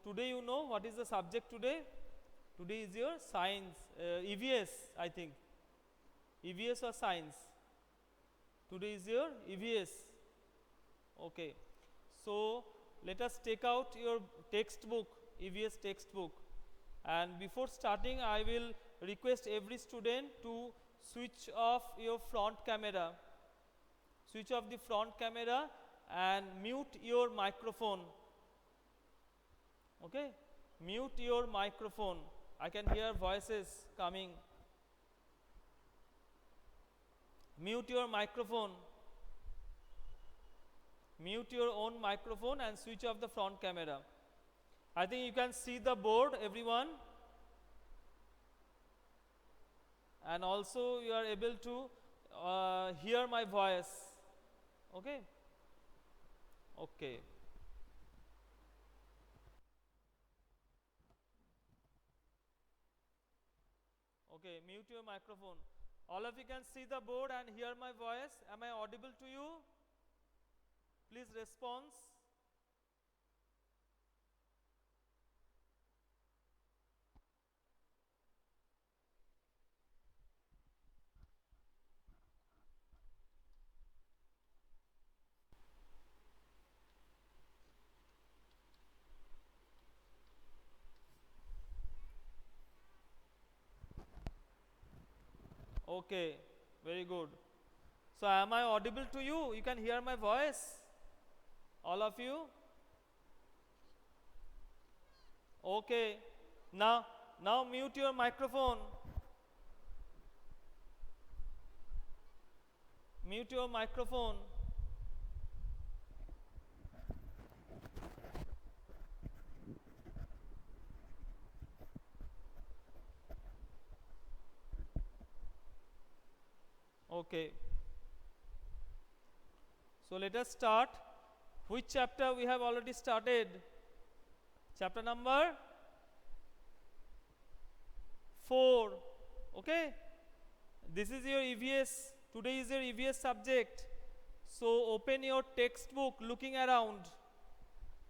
today you know what is the subject today? Today is your science, EVS, I think. EVS or science? Today is your EVS. Okay. So let us take out your textbook, EVS textbook. And before starting, I will request every student to switch off your front camera. Switch off the front camera and mute your microphone. Okay? Mute your microphone. I can hear voices coming. Mute your microphone. Mute your own microphone and switch off the front camera. I think you can see the board, everyone. And also you are able to hear my voice. Okay? Okay. Okay, mute your microphone. All of you can see the board and hear my voice. Am I audible to you? Please respond. Okay, very good. So am I audible to you? You can hear my voice? All of you? Okay. Now mute your microphone. Mute your microphone. Okay. So let us start. Which chapter we have already started? Chapter number 4. Okay. This is your EVS. Today is your EVS subject. So open your textbook looking around.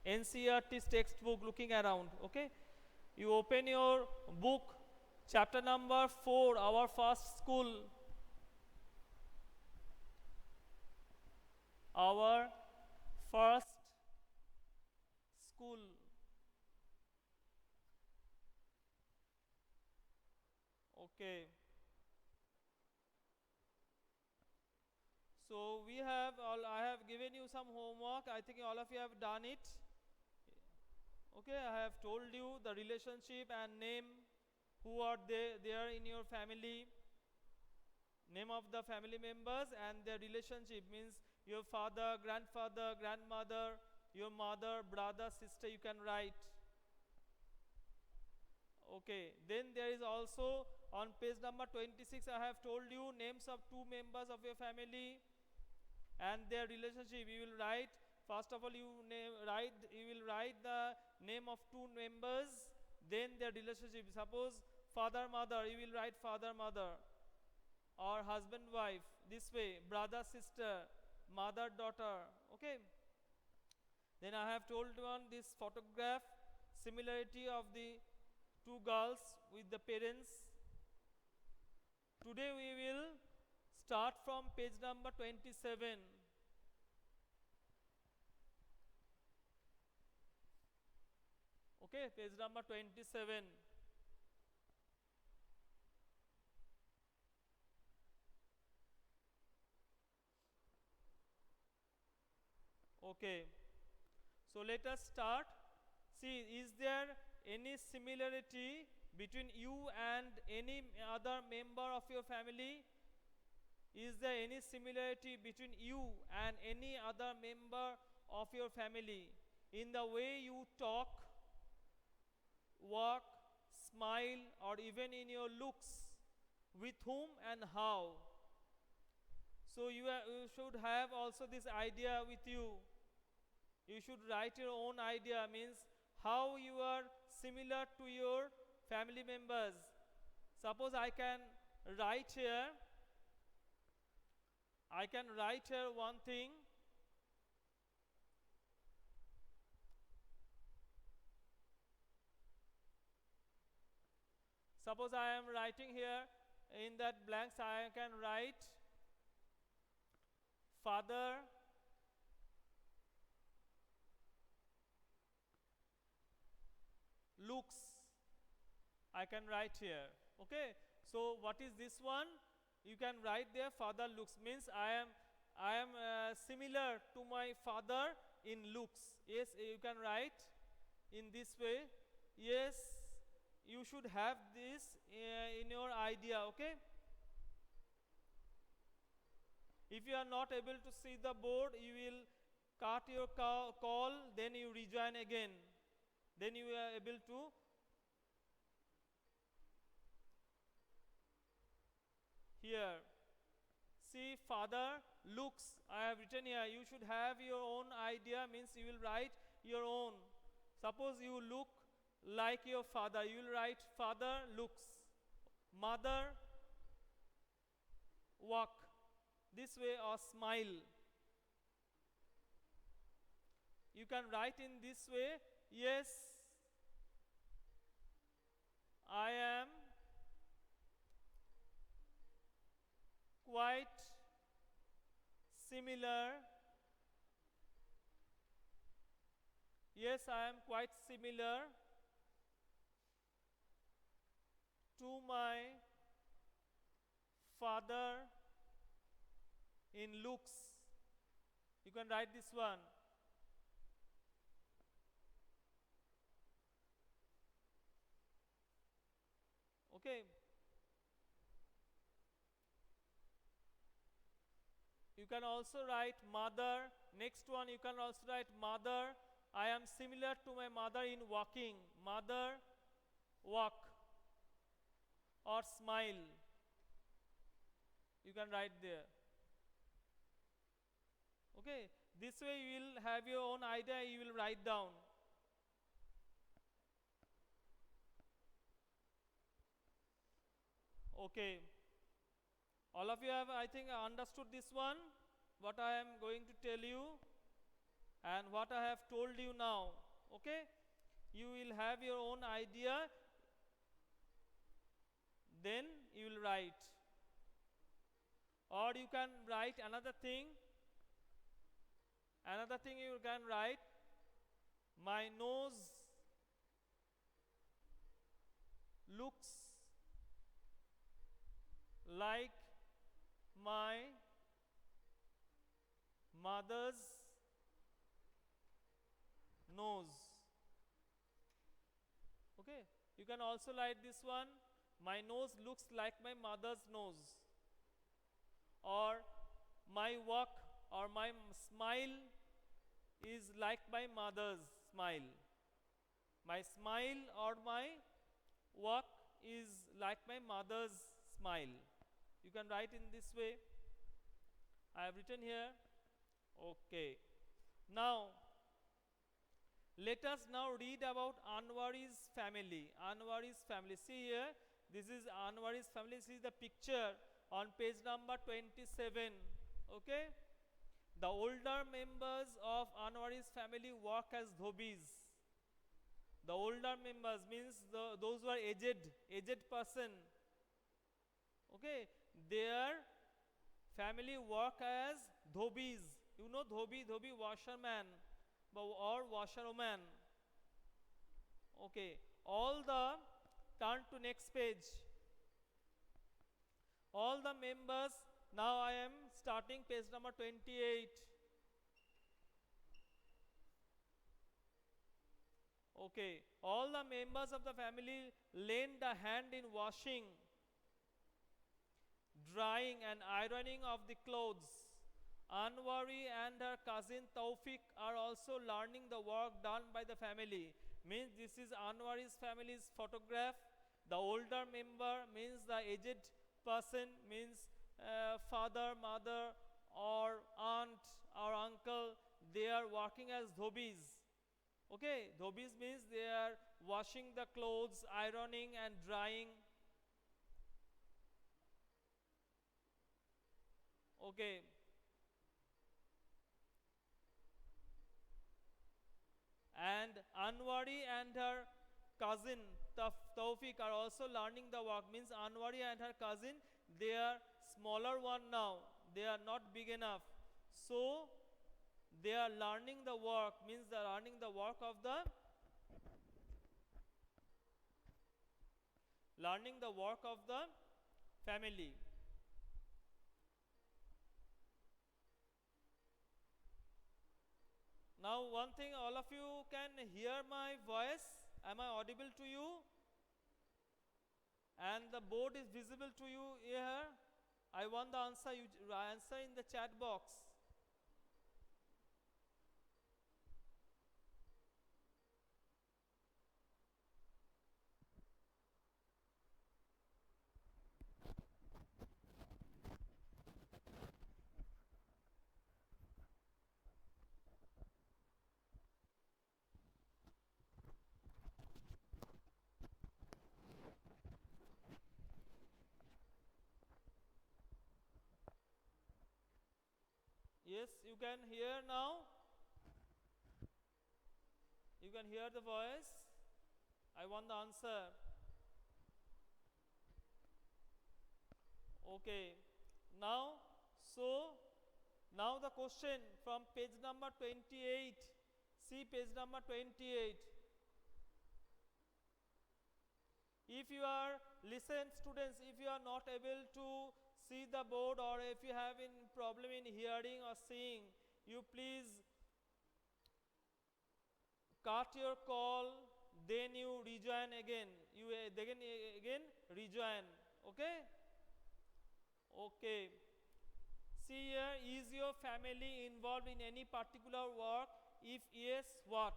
NCERT's textbook looking around. Okay. You open your book, chapter number 4, our first school. Our first school. Okay. So we have I have given you some homework. I think all of you have done it. Okay, I have told you the relationship and name, who are they there in your family, name of the family members and their relationship, means your father, grandfather, grandmother, your mother, brother, sister, you can write. Okay, then there is also on page number 26, I have told you names of 2 members of your family and their relationship. You will write, first of all you will write the name of 2 members, then their relationship. Suppose father mother, you will write father mother, or husband wife, this way, brother sister, mother daughter. Okay, then I have told one this photograph, similarity of the 2 girls with the parents. Today we will start from page number 27. Okay, page number 27. Okay, so let us start. See, is there any similarity between you and any other member of your family? Is there any similarity between you and any other member of your family in the way you talk, walk, smile, or even in your looks? With whom and how? So you should have also this idea with you. You should write your own idea, means how you are similar to your family members. Suppose I can write here one thing. Suppose I am writing here in that blanks, I can write father looks. I can write here. Okay. So what is this one? You can write there father looks means I am similar to my father in looks. Yes, you can write in this way. Yes, you should have this in your idea. Okay. If you are not able to see the board, you will cut your call, then you rejoin again. Then you are able to hear. See, father looks. I have written here. You should have your own idea, means you will write your own. Suppose you look like your father, you will write father looks. Mother walk. This way or smile. You can write in this way. Yes, I am quite similar. Yes, I am quite similar to my father in looks. You can write this one. Okay. You can also write mother. Next one, you can also write mother. I am similar to my mother in walking. Mother walk or smile. You can write there. Okay. This way you will have your own idea, you will write down. Okay. All of you have, I think, understood this one, what I am going to tell you and what I have told you now. Okay. You will have your own idea, then you will write. Or you can write another thing. Another thing you can write, my nose looks like my mother's nose. Okay. You can also write this one, my nose looks like my mother's nose. Or my walk or my smile is like my mother's smile. My smile or my walk is like my mother's smile. You can write in this way. I have written here. Okay. Now, let us now read about Anwari's family. Anwari's family. See here, this is Anwari's family. This is the picture on page number 27. Okay. The older members of Anwari's family work as dhobis. The older members means those who are aged person. Okay, their family work as dhobis. You know dhobi washerman or washerwoman. Okay, all the turn to next page. All the members. Now I am starting page number 28. Okay. All the members of the family lend a hand in washing, drying and ironing of the clothes. Anwari and her cousin Taufik are also learning the work done by the family. Means this is Anwari's family's photograph. The older member means the aged person, means father, mother or aunt or uncle. They are working as dhobis. Okay, dhobis means they are washing the clothes, ironing and drying. Okay. And Anwari and her cousin Tawfiq are also learning the work. Means Anwari and her cousin, they are smaller one now. They are not big enough. So they are learning the work. Means they are learning the work of the family. Now one thing, all of you can hear my voice. Am I audible to you? And the board is visible to you here? I want the answer. You answer in the chat box. Yes, you can hear now. You can hear the voice. I want the answer. Okay. Now, so now the question from page number 28. See page number 28. If you are, listen students, if you are not able to see the board, or if you have a problem in hearing or seeing, you please cut your call, then you rejoin again. You again rejoin. Okay? Okay. See here, is your family involved in any particular work? If yes, what?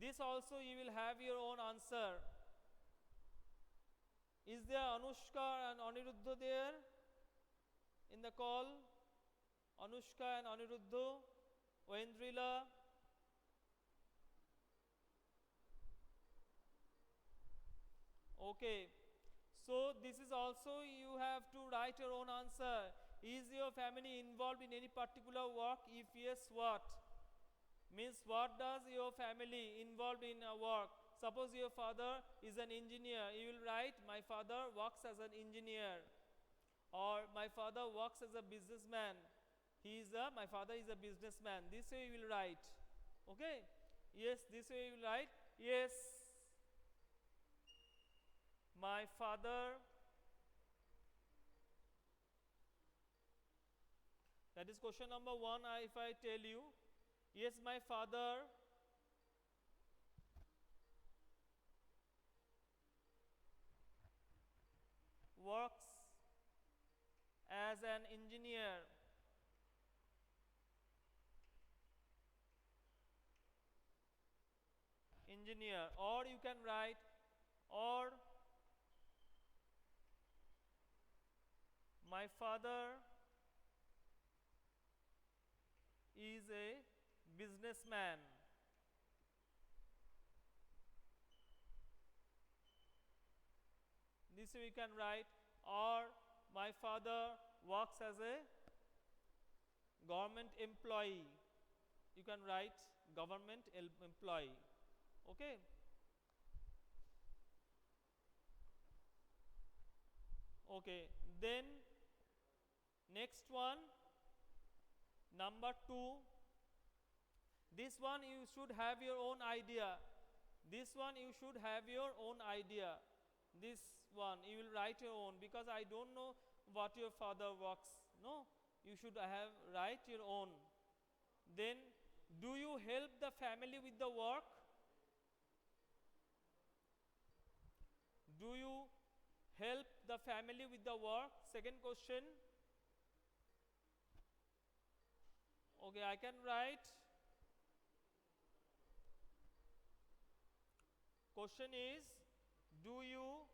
This also you will have your own answer. Is there Anushka and Aniruddha there in the call? Anushka and Aniruddha, Wendrila. Okay. So this is also you have to write your own answer. Is your family involved in any particular work? If yes, what? Means what does your family involved in a work? Suppose your father is an engineer. You will write, my father works as an engineer. Or my father works as a businessman. My father is a businessman. This way you will write. Okay? Yes, this way you will write. Yes, my father, that is question number 1. If I tell you, yes, my father works as an engineer. Or you can write, or my father is a businessman. This we can write, or my father works as a government employee. You can write government employee. Okay? Okay. Then next one, number 2. This one you should have your own idea. This one you should have your own idea. This one you will write your own, because I don't know what your father works. No, you should write your own. Then, do you help the family with the work? Do you help the family with the work? Second question. Okay, I can write. Question is, do you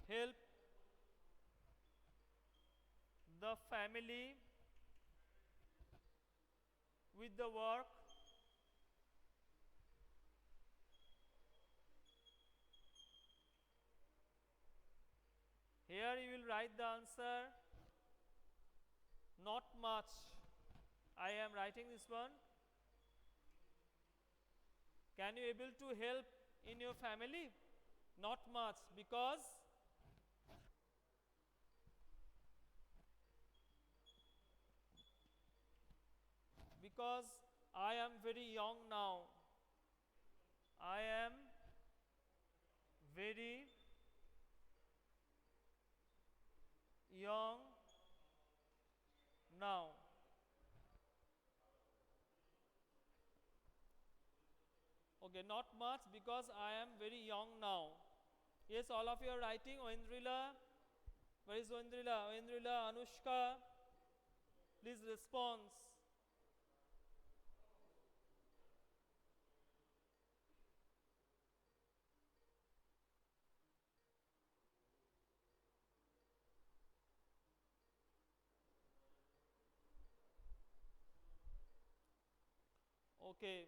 help the family with the work? Here you will write the answer. Not much. I am writing this one. Can you able to help in your family? Not much, because I am very young now. I am very young now. Okay, not much, because I am very young now. Yes, all of you are writing. Oindrila, where is Oindrila? Oindrila, Anushka, please respond. Okay.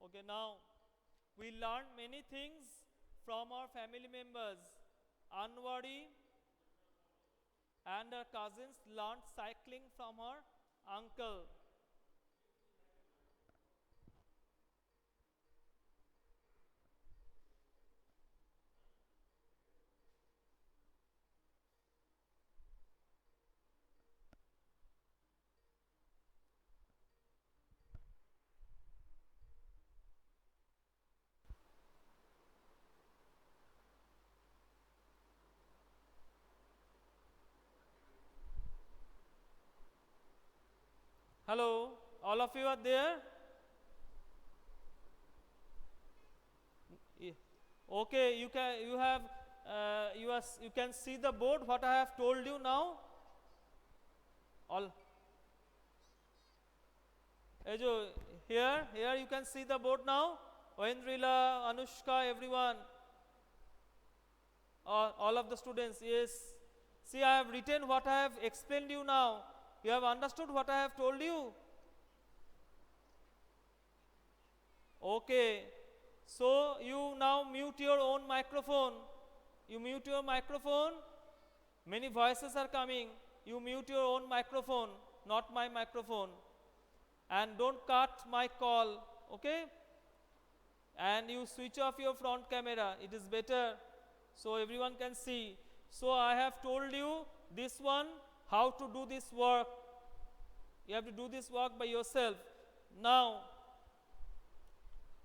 Okay, now we learn many things from our family members. Anwari and her cousins learned cycling from her uncle. Hello, all of you are there? Okay, you can see the board what I have told you now. All Ejo, here you can see the board now. Oindrila, Anushka, everyone, all of the students. Yes, see, I have written what I have explained you now. You have understood what I have told you? Okay, so you now mute your own microphone. You mute your microphone. Many voices are coming. You mute your own microphone, not my microphone. And don't cut my call, okay? And you switch off your front camera. It is better, so everyone can see. So I have told you this one, how to do this work. You have to do this work by yourself. Now,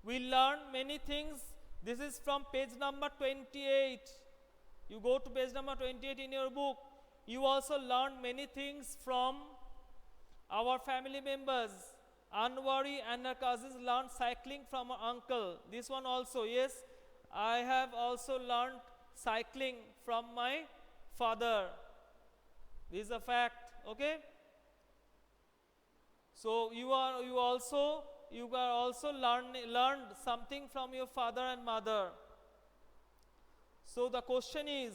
we learn many things. This is from page number 28. You go to page number 28 in your book. You also learn many things from our family members. Anwari and her cousins learned cycling from her uncle. This one also, yes. I have also learned cycling from my father. This is a fact, okay? So you also learned something from your father and mother. So the question is,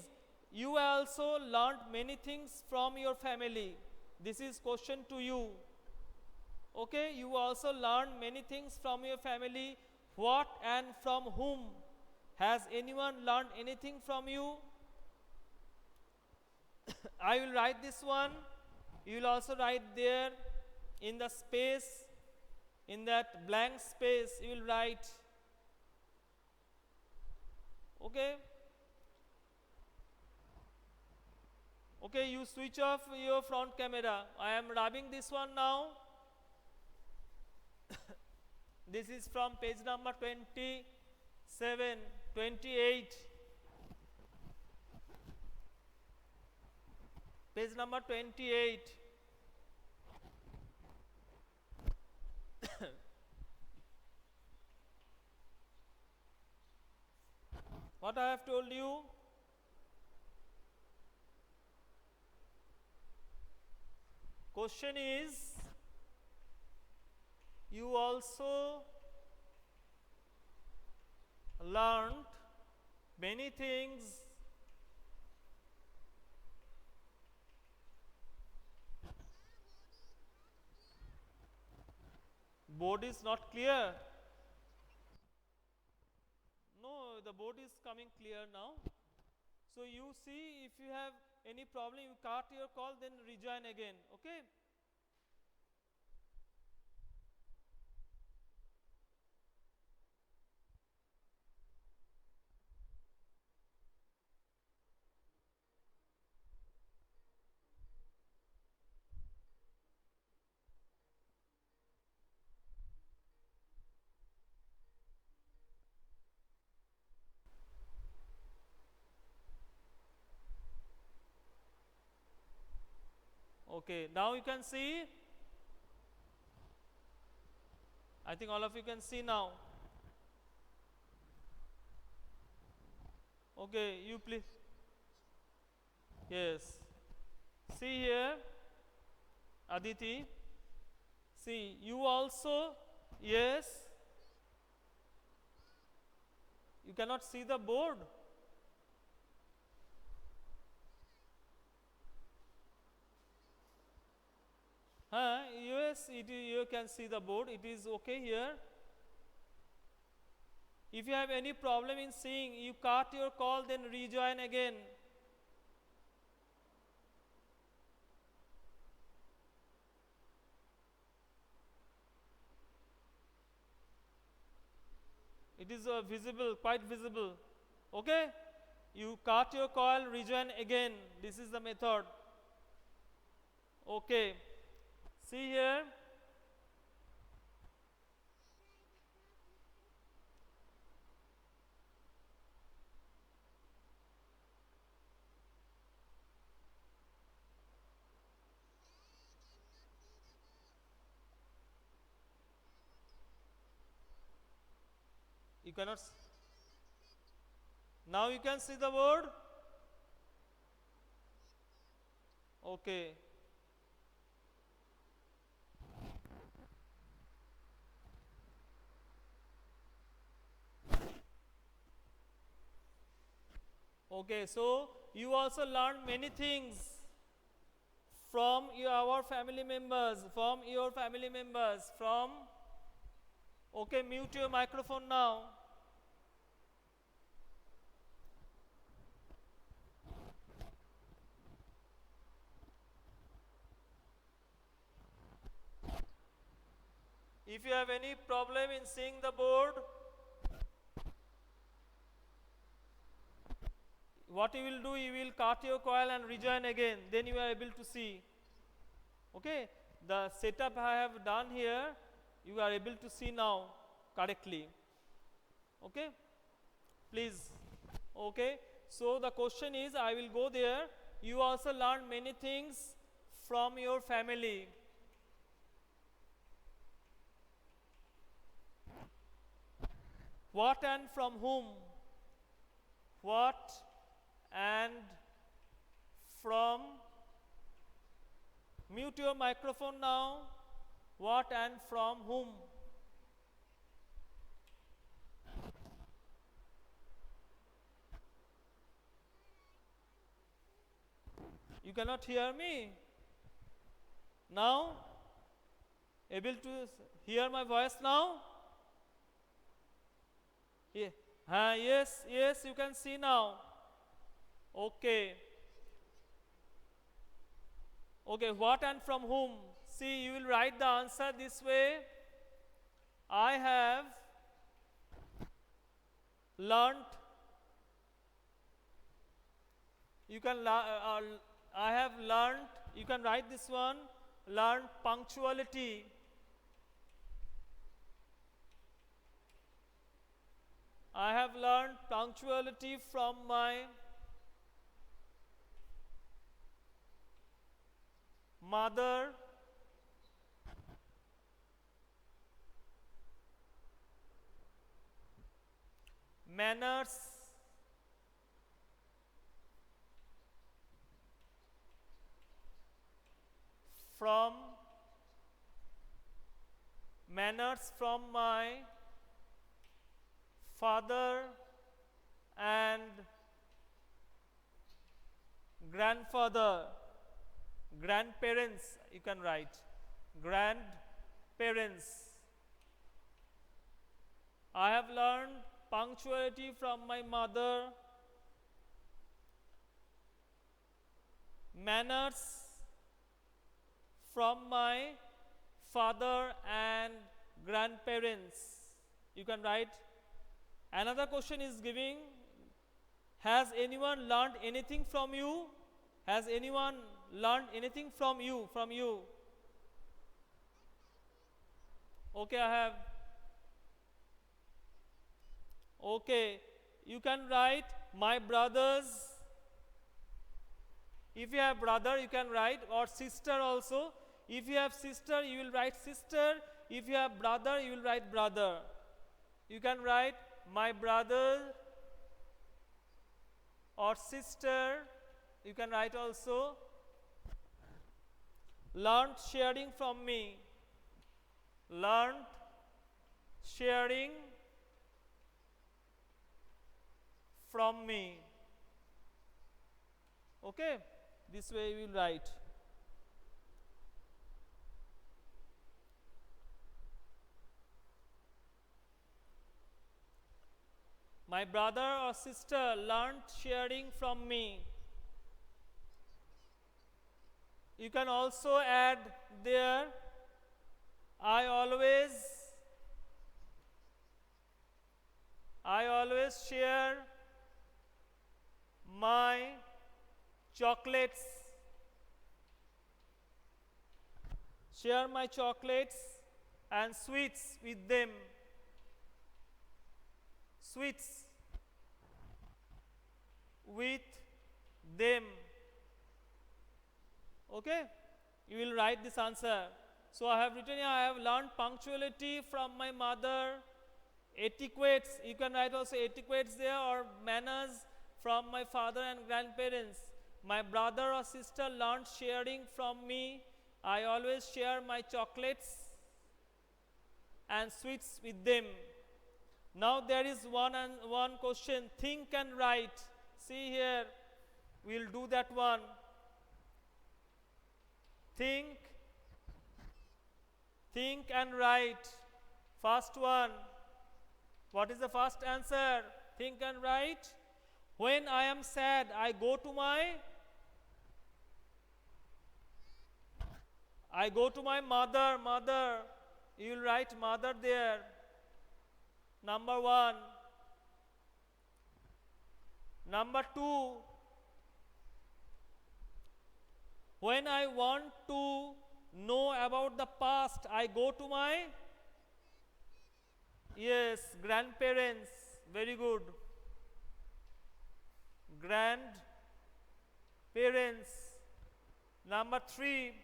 you also learned many things from your family. This is question to you. Okay, you also learned many things from your family. What and from whom? Has anyone learned anything from you? I will write this one. You will also write there in the space, in that blank space, you will write. Okay? Okay, you switch off your front camera. I am rubbing this one now. This is from page number 27, 28. Page number 28. What I have told you? Question is, you also learned many things Board is not clear. No, the board is coming clear now. So you see, if you have any problem, you cut your call, then rejoin again. Okay. Okay, now you can see. I think all of you can see now. Okay, you please. Yes. See here, Aditi. See, you also. Yes. You cannot see the board. Yes, you can see the board. It is okay here. If you have any problem in seeing, you cut your call, then rejoin again. It is visible, quite visible. Okay? You cut your call, rejoin again. This is the method. Okay. See here. You cannot. Now you can see the board. Okay. Okay, so you also learned many things from our family members, okay, mute your microphone now. If you have any problem in seeing the board, what you will do, you will cut your coil and rejoin again, then you are able to see. Okay, the setup I have done here, you are able to see now correctly. Okay, please. Okay, so the question is, I will go there. You also learn many things from your family. What and from whom? What and from. Mute your microphone now. What and from whom? You cannot hear me? Now? Able to hear my voice now? Yeah. Yes, you can see now. Okay. Okay, what and from whom? See, you will write the answer this way. I have learnt. You can I have learnt. You can write this one. Learn punctuality. I have learned punctuality from my mother. Manners from my father and grandfather. Grandparents, you can write. Grandparents. I have learned punctuality from my mother, manners from my father and grandparents. You can write. Another question is giving, has anyone learned anything from you? Has anyone learned anything from you? From you? Okay, I have. Okay, you can write my brothers. If you have brother, you can write, or sister also. If you have sister, you will write sister. If you have brother, you will write brother. You can write my brother or sister. You can write also. Learned sharing from me. Learned sharing from me. Okay, this way you will write. My brother or sister learned sharing from me. You can also add there, I always share my chocolates. Share my chocolates and sweets with them. Sweets with them. Okay, you will write this answer. So I have written here, I have learned punctuality from my mother. Etiquettes, you can write also etiquettes there, or manners from my father and grandparents. My brother or sister learned sharing from me. I always share my chocolates and sweets with them. Now there is one question, think and write. See here, we will do that one. Think and write. First one. What is the first answer? Think and write. When I am sad, I go to my mother. Mother. You will write mother there. Number one. Number two. When I want to know about the past, I go to my grandparents. Very good. Grandparents. Number three.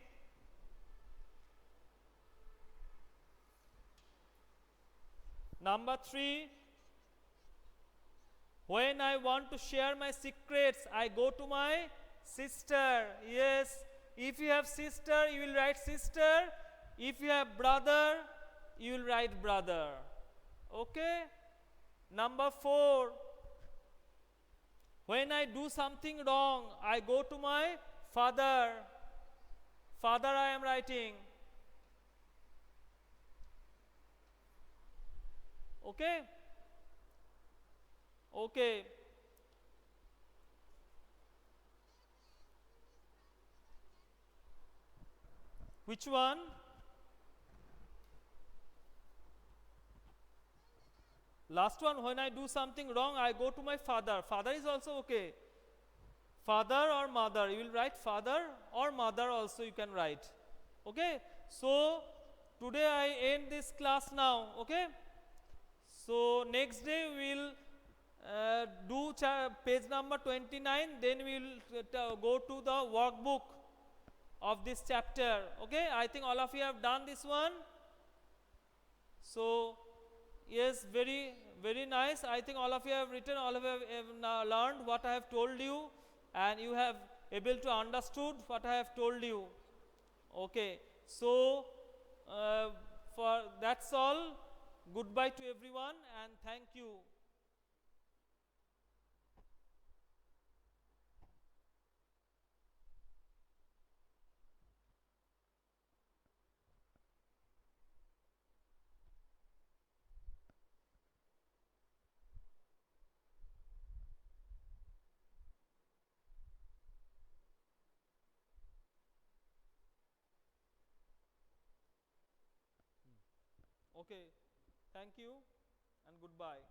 When I want to share my secrets, I go to my sister. Yes. If you have sister, you will write sister. If you have brother, you will write brother. Okay. Number four. When I do something wrong, I go to my father. Father I am writing. Okay. Okay. Which one? Last one, when I do something wrong, I go to my father. Father is also okay. Father or mother, you will write father or mother also you can write. Okay. So today I end this class now. Okay. So next day we will do page number 29. Then we will go to the workbook of this chapter. Okay. I think all of you have done this one. So yes, very nice. I think all of you have written, all of you have learned what I have told you, and you have able to understood what I have told you. Okay. So for that's all. Goodbye to everyone and thank you. Okay, thank you and goodbye.